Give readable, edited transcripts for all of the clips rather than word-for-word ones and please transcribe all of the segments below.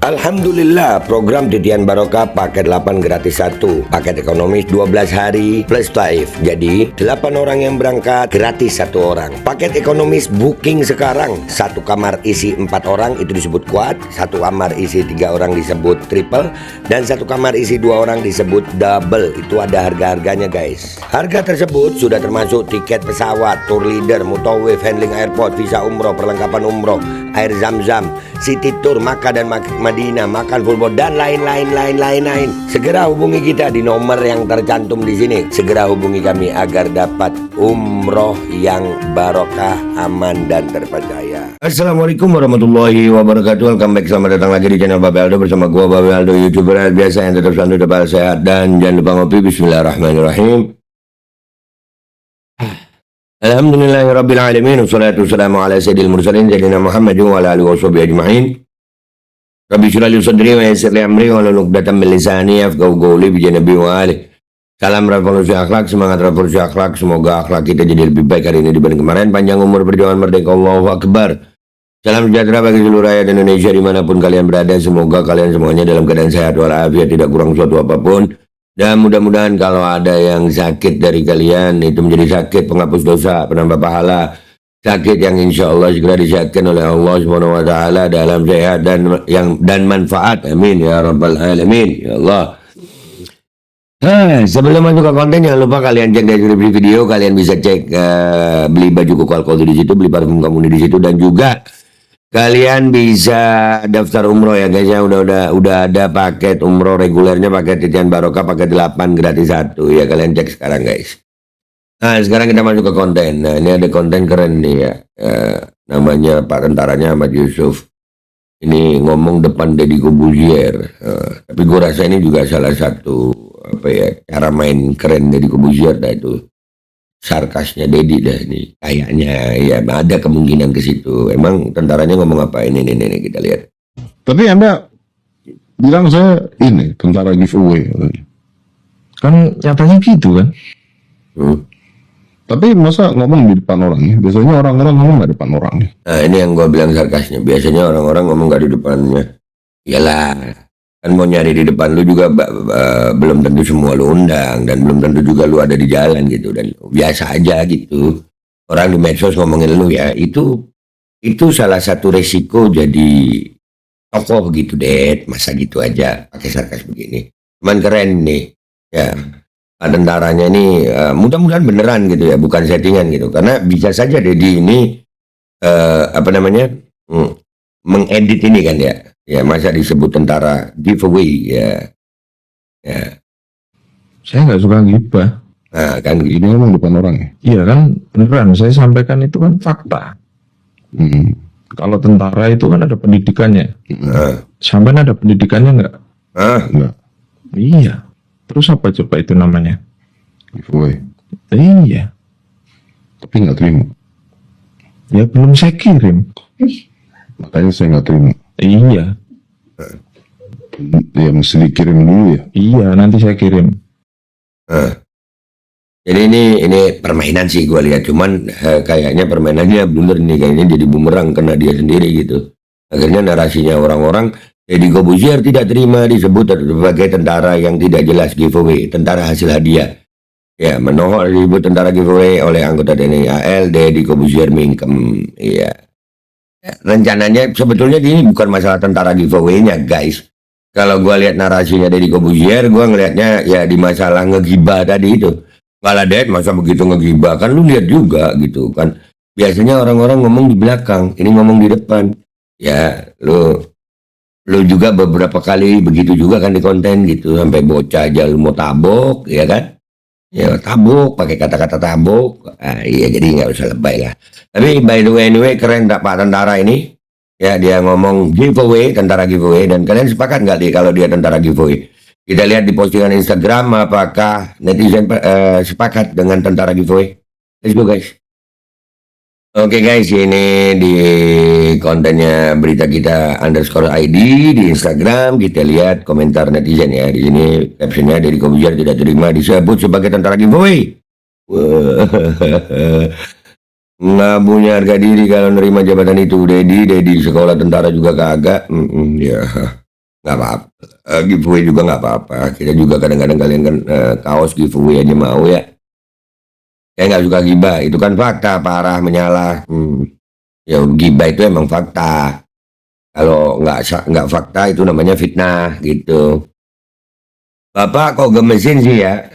Alhamdulillah, program Titian Barokah paket 8 gratis 1, paket ekonomis 12 hari plus live. Jadi 8 orang yang berangkat gratis 1 orang. Paket ekonomis booking sekarang, 1 kamar isi 4 orang itu disebut quad, 1 kamar isi 3 orang disebut triple, dan 1 kamar isi 2 orang disebut double. Itu ada harga-harganya guys. Harga tersebut sudah termasuk tiket pesawat, tour leader, mutawif, handling airport, visa umroh, perlengkapan umroh, air zam-zam, city tour, Makkah dan Madinah, makan full board, dan lain-lain. Segera hubungi kita di nomor yang tercantum di sini. Segera hubungi kami agar dapat umroh yang barokah, aman dan terpercaya. Assalamualaikum warahmatullahi wabarakatuh. Welcome back, selamat datang lagi di channel Babe Aldo bersama gua Babe Aldo, YouTuber biasa yang tetap selalu dapat sehat dan jangan lupa ngopi. Bismillahirrahmanirrahim. Alhamdulillahirrabbilalamin. Wassalatu wassalamu ala sayyidil mursalin Sayyidina Muhammadin wa ala alihi wa sahbihi ajma'in. Rabbi syrah li sadri wa yassir li amri wa hlul 'uqdatam min lisani yafqahu qawli bi janabi wa ali. Salam revolusi akhlak, semangat revolusi akhlak. Semoga akhlak kita jadi lebih baik hari ini dibanding kemarin. Panjang umur, perjuangan merdeka, Allahu Akbar. Salam sejahtera bagi seluruh rakyat Indonesia dimanapun kalian berada. Semoga kalian semuanya dalam keadaan sehat walafiat, tidak kurang suatu apapun. Dan mudah-mudahan kalau ada yang sakit dari kalian itu menjadi sakit penghapus dosa, penambah pahala, sakit yang insya Allah segera disehatkan oleh Allah Subhanahu wa Ta'ala dalam sehat dan manfaat. Amin ya rabbal alamin ya Allah. Sebelum masuk ke konten, jangan lupa kalian cek deskripsi video. Kalian bisa cek beli baju Koko Alkohol di situ, beli parfum kamu di situ, dan juga kalian bisa daftar umroh ya guys ya. Udah ada paket umroh regulernya, paket Titian Barokah paket 8 gratis 1 ya. Kalian cek sekarang guys. Nah sekarang kita masuk ke konten. Nah ini ada konten keren nih ya. Namanya Pak Tentaranya Ahmad Yusuf. Ini ngomong depan Deddy Corbuzier. Tapi gue rasa ini juga salah satu cara main keren Deddy Corbuzier dah itu. Sarkasnya Deddy dah ini. Kayaknya ya ada kemungkinan ke situ. Emang tentaranya ngomong apa ini kita lihat. Tapi Anda bilang saya ini tentara giveaway. Kan nyatanya gitu kan. Tapi masa ngomong di depan orang ya? Biasanya orang-orang ngomong nggak depan orang ya? Nah ini yang gue bilang sarkasnya. Biasanya orang-orang ngomong nggak di depannya. Yalah, kan mau nyari di depan lu juga belum tentu semua lu undang, dan belum tentu juga lu ada di jalan gitu, dan biasa aja gitu. Orang di medsos ngomongin lu ya, itu salah satu resiko jadi tokoh gitu deh. Masa gitu aja pakai sarkas begini. Cuman keren nih ya. Tentaranya ini mudah-mudahan beneran gitu ya, bukan settingan gitu, karena bisa saja Deddy ini mengedit ini kan ya masa disebut tentara giveaway ya. Saya nggak suka gibah. Nah kan Ini ngomong depan orang ya? Iya kan beneran, saya sampaikan itu kan fakta. Kalau tentara itu kan ada pendidikannya. Sampai ada pendidikannya nggak? Nggak. Iya. Terus apa coba itu namanya? Giveaway. Iya. Tapi nggak terima. Ya belum saya kirim. Makanya saya nggak terima. Iya. Ya mesti dikirim dulu ya. Iya, nanti saya kirim. Jadi ini permainan sih gue lihat, cuman kayaknya permainannya blunder nih, kayaknya jadi bumerang kena dia sendiri gitu. Akhirnya narasinya orang-orang, Deddy Corbuzier tidak terima disebut sebagai tentara yang tidak jelas giveaway, tentara hasil hadiah. Ya, menolak disebut tentara giveaway oleh anggota TNI AL, Deddy Corbuzier mingkem. Iya. Rencananya sebetulnya ini bukan masalah tentara giveaway-nya guys. Kalau gue lihat narasinya Deddy Corbuzier, gue ngelihatnya ya di masalah ngegibah tadi itu. Malah Ded, masa begitu ngegibah, kan lu lihat juga gitu kan. Biasanya orang-orang ngomong di belakang, ini ngomong di depan. Ya, lu juga beberapa kali begitu juga kan di konten gitu, sampai bocah aja lu mau tabok ya kan, ya tabok pakai kata-kata tabok. Iya, jadi nggak usah lebay lah. Tapi by the way anyway, keren tak Pak Tentara ini ya, dia ngomong giveaway, tentara giveaway. Dan kalian sepakat nggak nih kalau dia tentara giveaway? Kita lihat di postingan Instagram, apakah netizen sepakat dengan tentara giveaway. Let's go guys. Oke guys, ini di kontennya berita kita _ID di Instagram. Kita lihat komentar netizen ya. Di sini captionnya, Deddy Corbuzier tidak terima disebut sebagai tentara giveaway. Nggak punya harga diri kalau nerima jabatan itu. Deddy sekolah tentara juga kagak. Ya nggak apa-apa. Giveaway juga nggak apa-apa. Kita juga kadang-kadang kalian kan kaos giveaway aja mau ya. Saya nggak suka gibah, itu kan fakta, parah menyalah. Ya gibah itu emang fakta. Kalau nggak fakta itu namanya fitnah gitu. Bapak kok gemesin sih ya?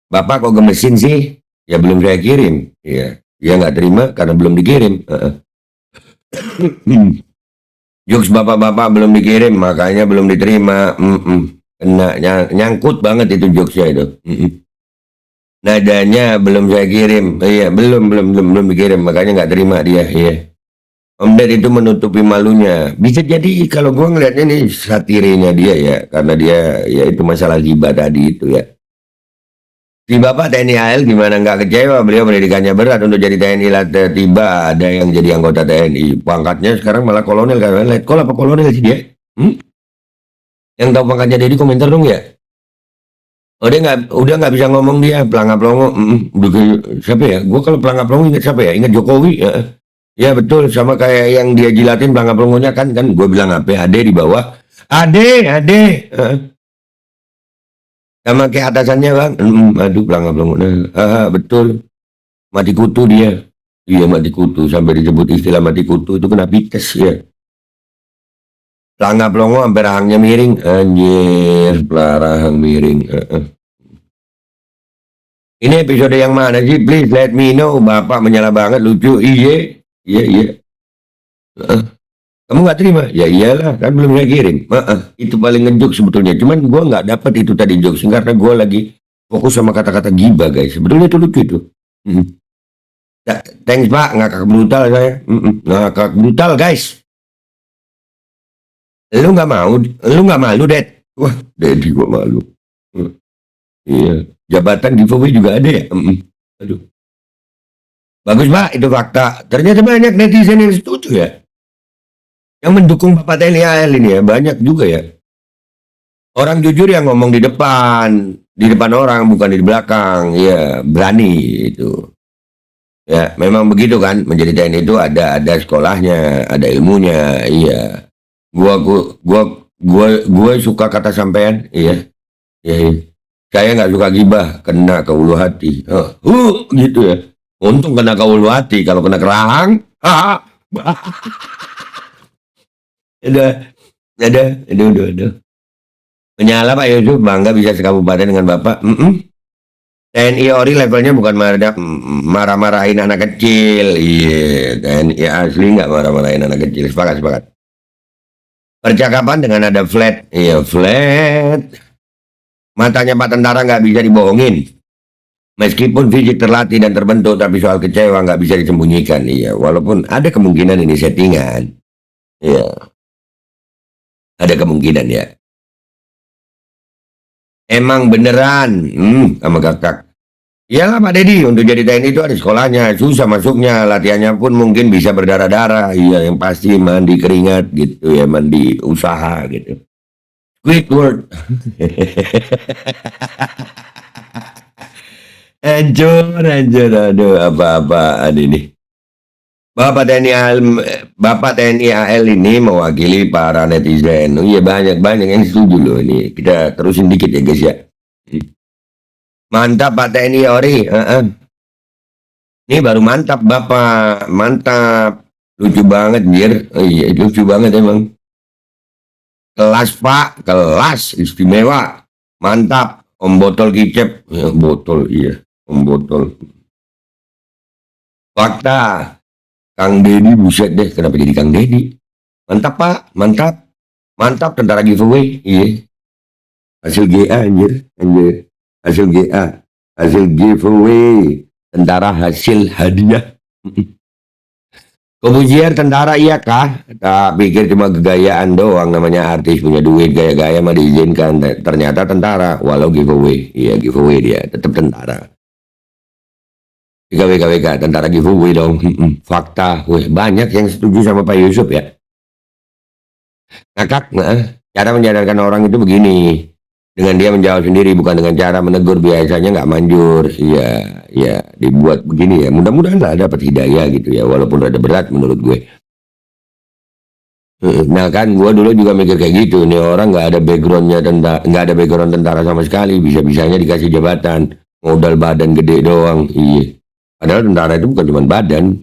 Bapak kok gemesin sih? Ya belum saya kirim. Iya, dia nggak terima karena belum dikirim. Jokes bapak-bapak belum dikirim, makanya belum diterima. Kena nyangkut banget itu jokesnya itu. Nadanya belum saya kirim. Iya, belum dikirim, makanya nggak terima dia. Iya. Om Ded itu menutupi malunya. Bisa jadi kalau gua ngelihatnya nih satirinya dia ya, karena dia ya itu masalah ghibah tadi itu ya. Si Bapak TNI AL gimana nggak kecewa, beliau pendidikannya berat untuk jadi TNI, tiba ada yang jadi anggota TNI. Pangkatnya sekarang malah kolonel, karena letkol apa kolonel sih dia? Yang tahu pangkatnya Dedi komentar dong ya. Oh dia udah nggak bisa ngomong dia, pelangap pelongo. Siapa ya? Gua kalau pelangap pelongo ingat siapa ya? Ingat Jokowi ya. Ya betul, sama kayak yang dia jilatin pelangap pelongonya kan gue bilang apa? Ade di bawah. Ade. Sama kayak atasannya bang, aduh pelangap pelongonya. Betul, mati kutu dia. Iya mati kutu, sampai disebut istilah mati kutu itu kena pites ya. Pelangap pelongo sampai rahangnya miring, anjir, rahang miring. Ini episode yang mana sih? Please let me know. Bapak menyalah banget, lucu. Iya. Kamu nggak terima? Ya iyalah, kan belum saya kirim. Itu paling ngejok sebetulnya. Cuman gue nggak dapat itu tadi jokes karena gue lagi fokus sama kata-kata gibah guys. Sebetulnya itu lucu itu. Thanks pak, ngakak brutal saya. Ngakak brutal guys. Lu nggak malu, Ded? Wah, Dedi gue malu. Iya, jabatan giveaway juga ada ya. Aduh. Bagus pak, itu fakta. Ternyata banyak netizen yang setuju ya. Yang mendukung Bapak TNI AL ini ya, banyak juga ya. Orang jujur yang ngomong di depan orang, bukan di belakang. Ya, berani itu. Ya, memang begitu kan, menjadi TNI itu ada sekolahnya, ada ilmunya, iya. Gua suka kata sampean, iya. Iya. Saya nggak suka gibah, kena ke ulu hati. Gitu ya. Untung kena ke ulu hati, kalau kena ke rahang, udah. Menyala Pak Yusuf, bangga bisa sekabupaten dengan Bapak. TNI Ori levelnya bukan marah-marahin anak kecil. Iya, TNI asli nggak marah-marahin anak kecil. Sepakat. Percakapan dengan ada flat. Iya, flat. Matanya Pak Tentara nggak bisa dibohongin. Meskipun fisik terlatih dan terbentuk, tapi soal kecewa nggak bisa disembunyikan. Iya, walaupun ada kemungkinan ini settingan. Iya. Ada kemungkinan ya. Emang beneran, sama kakak. Iyalah Pak Dedi, untuk jadi TNI itu ada sekolahnya, susah masuknya, latihannya pun mungkin bisa berdarah-darah. Iya, yang pasti mandi keringat gitu ya, mandi usaha gitu. Squidward. Hancur, aduh apa-apaan ini. Bapak TNI AL ini mewakili para netizen. Iya banyak yang setuju loh ini. Kita terusin dikit ya guys ya. Mantap Pak TNI Ori. Ini baru mantap Bapak, mantap. Lucu banget Jir. Iya lucu banget emang. Kelas Pak, kelas istimewa. Mantap. Om Botol Kicep. Ya, botol iya. Om Botol. Fakta. Kang Dedi, buset deh, kenapa jadi Kang Dedi? Mantap Pak, mantap tentara giveaway, iya. Hasil GA anjir. Hasil giveaway, tentara hasil hadiah. Kemudian tentara iya kah? Tak pikir cuma kegayaan doang, namanya artis punya duit, gaya-gaya mah diizinkan. Ternyata tentara, walau giveaway, iya giveaway dia, tetap tentara. WK, tentara giveaway dong. Fakta. Banyak yang setuju sama Pak Yusuf ya. Ngakak, cara menyadarkan orang itu begini. Dengan dia menjawab sendiri, bukan dengan cara menegur, biasanya nggak manjur. Iya, dibuat begini ya. Mudah-mudahan lah dapat hidayah gitu ya, walaupun rada berat menurut gue. Nah kan gua dulu juga mikir kayak gitu, nih orang nggak ada backgroundnya nggak ada background tentara sama sekali, bisa-bisanya dikasih jabatan, modal badan gede doang. Iya, padahal tentara itu bukan cuma badan,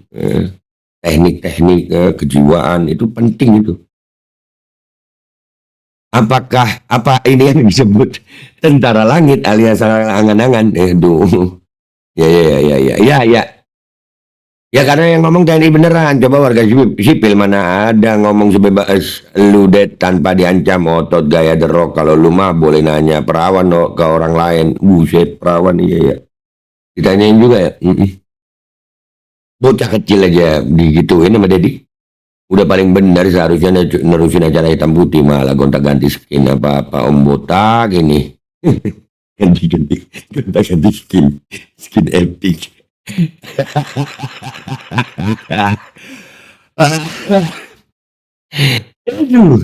teknik-teknik, kejiwaan itu penting itu. Apakah apa ini yang disebut tentara langit alias angan-angan? Ya ya ya ya ya ya. Ya karena yang ngomong TNI beneran, coba warga sipil mana ada ngomong sebebas lu det tanpa diancam, otot gaya derok. Kalau lu mah boleh nanya perawan ke orang lain, buset perawan, iya ya. Ditanyain juga ya. Bocah kecil aja digituin sama Dedi. Udah paling benar seharusnya nerusin acara hitam putih, malah gonta-ganti skin apa-apa om botak ini. Ganti-ganti gonta-ganti skin epic. Aduh,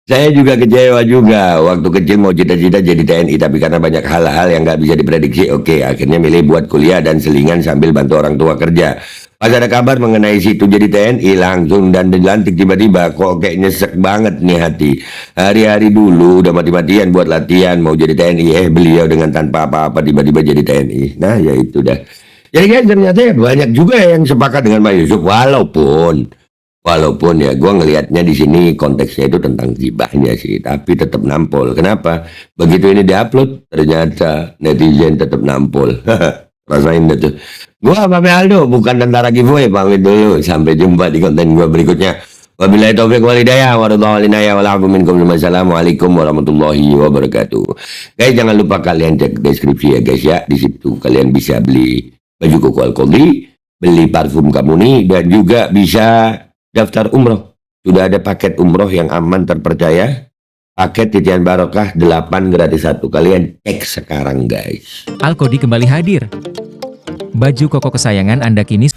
saya juga kecewa juga. Waktu kecil mau cita-cita jadi TNI, tapi karena banyak hal-hal yang nggak bisa diprediksi, oke, akhirnya milih buat kuliah dan selingan sambil bantu orang tua kerja. Pas ada kabar mengenai situ jadi TNI, langsung dan dilantik tiba-tiba, kok kayak nyesek banget nih hati. Hari-hari dulu udah mati-matian buat latihan mau jadi TNI, beliau dengan tanpa apa-apa tiba-tiba jadi TNI. Nah ya itu dah. Jadi kan ternyata ya banyak juga yang sepakat dengan Pak Yusuf, walaupun ya gue ngelihatnya di sini konteksnya itu tentang gibahnya sih, tapi tetap nampol. Kenapa? Begitu ini diupload ternyata netizen tetap nampol. Rasain deh tuh. Gue Pak Aldo, bukan tentara giveaway, pamit dulu. Sampai jumpa di konten gue berikutnya. Wabillahi taufiq wal hidayah, wassalamualaikum warahmatullahi wabarakatuh. Guys, jangan lupa kalian cek deskripsi ya guys ya. Di situ kalian bisa beli baju koko alkoli, beli parfum Kamuni, dan juga bisa daftar umroh. Sudah ada paket umroh yang aman terpercaya. Paket titian barokah 8 gratis 1. Kalian cek sekarang guys. Alkodi kembali hadir. Baju koko kesayangan Anda kini